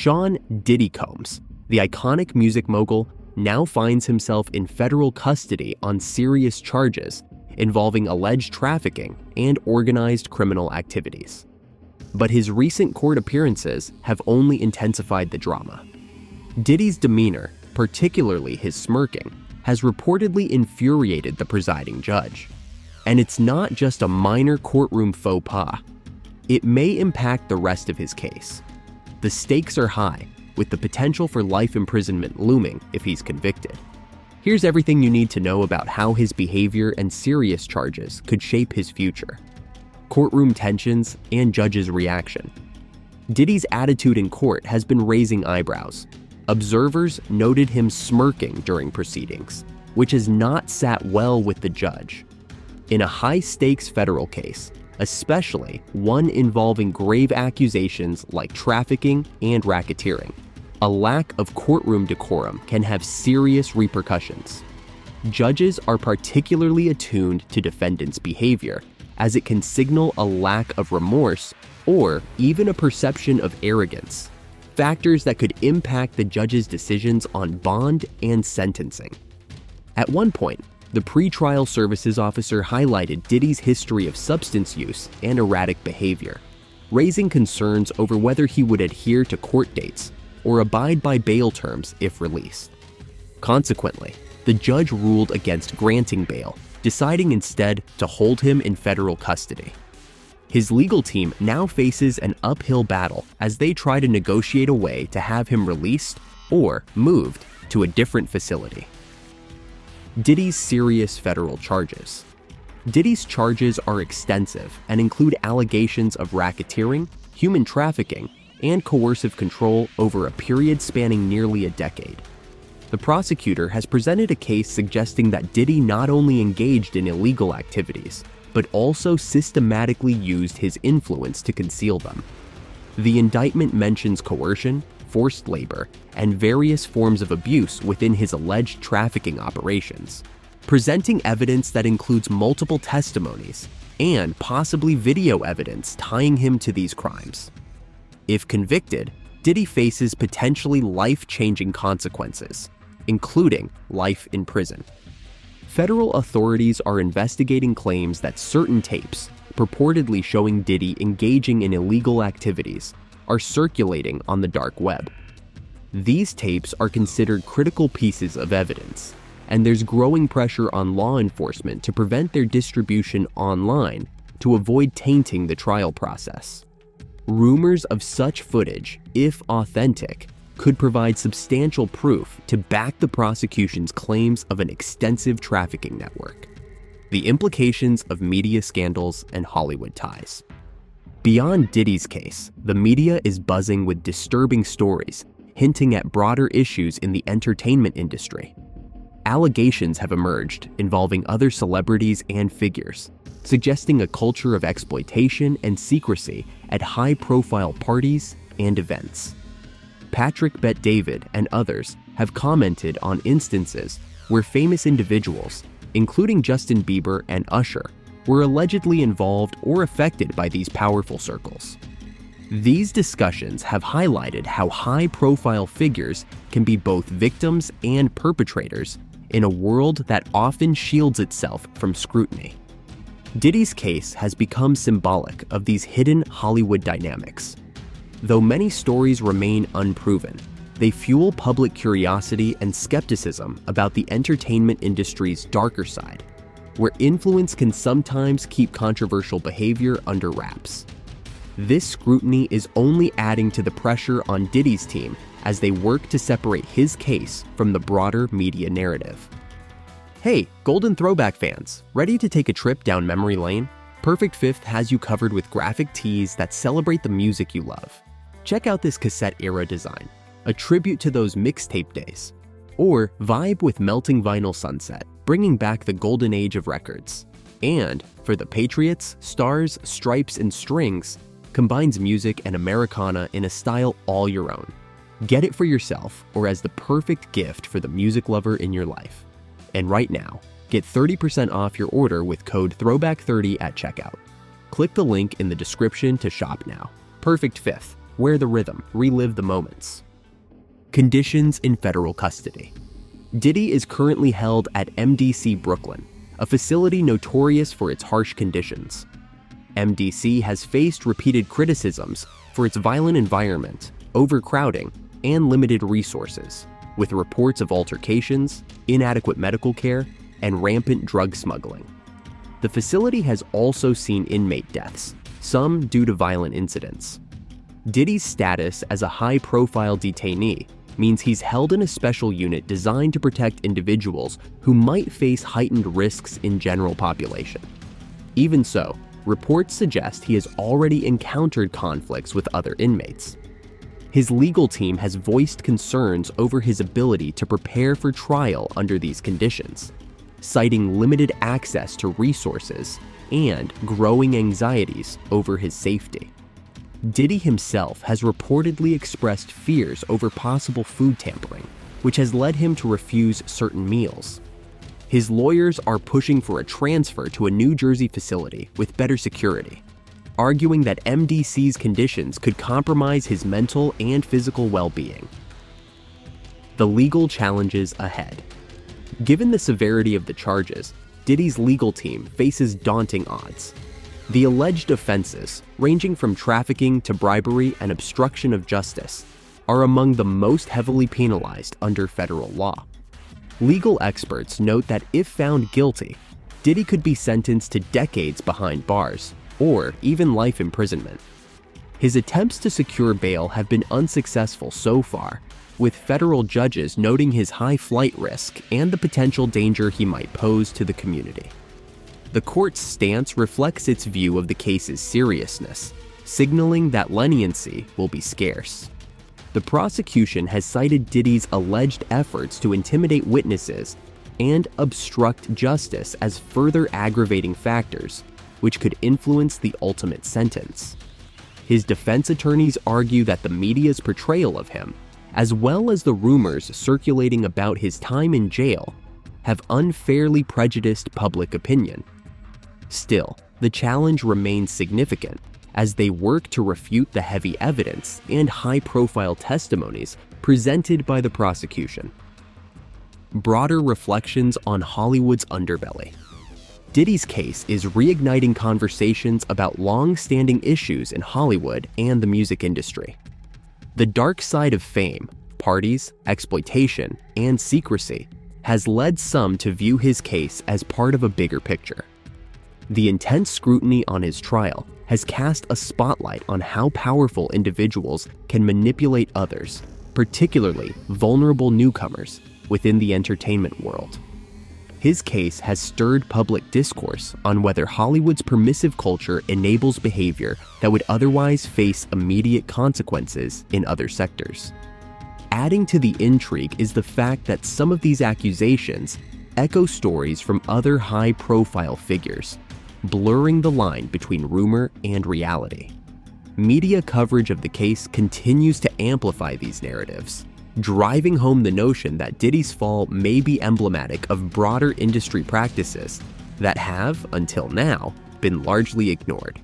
Sean "Diddy" Combs, the iconic music mogul, now finds himself in federal custody on serious charges involving alleged trafficking and organized criminal activities. But his recent court appearances have only intensified the drama. Diddy's demeanor, particularly his smirking, has reportedly infuriated the presiding judge. And it's not just a minor courtroom faux pas. It may impact the rest of his case. The stakes are high, with the potential for life imprisonment looming if he's convicted. Here's everything you need to know about how his behavior and serious charges could shape his future. Courtroom tensions and judges' reaction. Diddy's attitude in court has been raising eyebrows. Observers noted him smirking during proceedings, which has not sat well with the judge. In a high-stakes federal case, especially one involving grave accusations like trafficking and racketeering, a lack of courtroom decorum can have serious repercussions. Judges are particularly attuned to defendants' behavior, as it can signal a lack of remorse or even a perception of arrogance, factors that could impact the judge's decisions on bond and sentencing. At one point, the pretrial services officer highlighted Diddy's history of substance use and erratic behavior, raising concerns over whether he would adhere to court dates or abide by bail terms if released. Consequently, the judge ruled against granting bail, deciding instead to hold him in federal custody. His legal team now faces an uphill battle as they try to negotiate a way to have him released or moved to a different facility. Diddy's serious federal charges. Diddy's charges are extensive and include allegations of racketeering, human trafficking, and coercive control over a period spanning nearly a decade. The prosecutor has presented a case suggesting that Diddy not only engaged in illegal activities, but also systematically used his influence to conceal them. The indictment mentions coercion, forced labor, and various forms of abuse within his alleged trafficking operations, presenting evidence that includes multiple testimonies and possibly video evidence tying him to these crimes. If convicted, Diddy faces potentially life-changing consequences, including life in prison. Federal authorities are investigating claims that certain tapes, purportedly showing Diddy engaging in illegal activities, are circulating on the dark web. These tapes are considered critical pieces of evidence, and there's growing pressure on law enforcement to prevent their distribution online to avoid tainting the trial process. Rumors of such footage, if authentic, could provide substantial proof to back the prosecution's claims of an extensive trafficking network. The implications of media scandals and Hollywood ties. Beyond Diddy's case, the media is buzzing with disturbing stories hinting at broader issues in the entertainment industry. Allegations have emerged involving other celebrities and figures, suggesting a culture of exploitation and secrecy at high-profile parties and events. Patrick Bet-David and others have commented on instances where famous individuals, including Justin Bieber and Usher, were allegedly involved or affected by these powerful circles. These discussions have highlighted how high-profile figures can be both victims and perpetrators in a world that often shields itself from scrutiny. Diddy's case has become symbolic of these hidden Hollywood dynamics. Though many stories remain unproven, they fuel public curiosity and skepticism about the entertainment industry's darker side, where influence can sometimes keep controversial behavior under wraps. This scrutiny is only adding to the pressure on Diddy's team as they work to separate his case from the broader media narrative. Hey, Golden Throwback fans, ready to take a trip down memory lane? Perfect Fifth has you covered with graphic tees that celebrate the music you love. Check out this cassette era design, a tribute to those mixtape days. Or vibe with melting vinyl sunset, bringing back the golden age of records. And for the Patriots, Stars, Stripes, and Strings, combines music and Americana in a style all your own. Get it for yourself or as the perfect gift for the music lover in your life. And right now, get 30% off your order with code THROWBACK30 at checkout. Click the link in the description to shop now. Perfect Fifth, Wear the rhythm, relive the moments. Conditions in federal custody. Diddy is currently held at MDC Brooklyn, a facility notorious for its harsh conditions. MDC has faced repeated criticisms for its violent environment, overcrowding, and limited resources, with reports of altercations, inadequate medical care, and rampant drug smuggling. The facility has also seen inmate deaths, some due to violent incidents. Diddy's status as a high-profile detainee means he's held in a special unit designed to protect individuals who might face heightened risks in general population. Even so, reports suggest he has already encountered conflicts with other inmates. His legal team has voiced concerns over his ability to prepare for trial under these conditions, citing limited access to resources and growing anxieties over his safety. Diddy himself has reportedly expressed fears over possible food tampering, which has led him to refuse certain meals. His lawyers are pushing for a transfer to a New Jersey facility with better security, arguing that MDC's conditions could compromise his mental and physical well-being. The legal challenges ahead. Given the severity of the charges, Diddy's legal team faces daunting odds. The alleged offenses, ranging from trafficking to bribery and obstruction of justice, are among the most heavily penalized under federal law. Legal experts note that if found guilty, Diddy could be sentenced to decades behind bars, or even life imprisonment. His attempts to secure bail have been unsuccessful so far, with federal judges noting his high flight risk and the potential danger he might pose to the community. The court's stance reflects its view of the case's seriousness, signaling that leniency will be scarce. The prosecution has cited Diddy's alleged efforts to intimidate witnesses and obstruct justice as further aggravating factors, which could influence the ultimate sentence. His defense attorneys argue that the media's portrayal of him, as well as the rumors circulating about his time in jail, have unfairly prejudiced public opinion. Still, the challenge remains significant as they work to refute the heavy evidence and high-profile testimonies presented by the prosecution. Broader reflections on Hollywood's underbelly. Diddy's case is reigniting conversations about long-standing issues in Hollywood and the music industry. The dark side of fame, parties, exploitation, and secrecy has led some to view his case as part of a bigger picture. The intense scrutiny on his trial has cast a spotlight on how powerful individuals can manipulate others, particularly vulnerable newcomers, within the entertainment world. His case has stirred public discourse on whether Hollywood's permissive culture enables behavior that would otherwise face immediate consequences in other sectors. Adding to the intrigue is the fact that some of these accusations echo stories from other high-profile figures, blurring the line between rumor and reality. Media coverage of the case continues to amplify these narratives, driving home the notion that Diddy's fall may be emblematic of broader industry practices that have, until now, been largely ignored.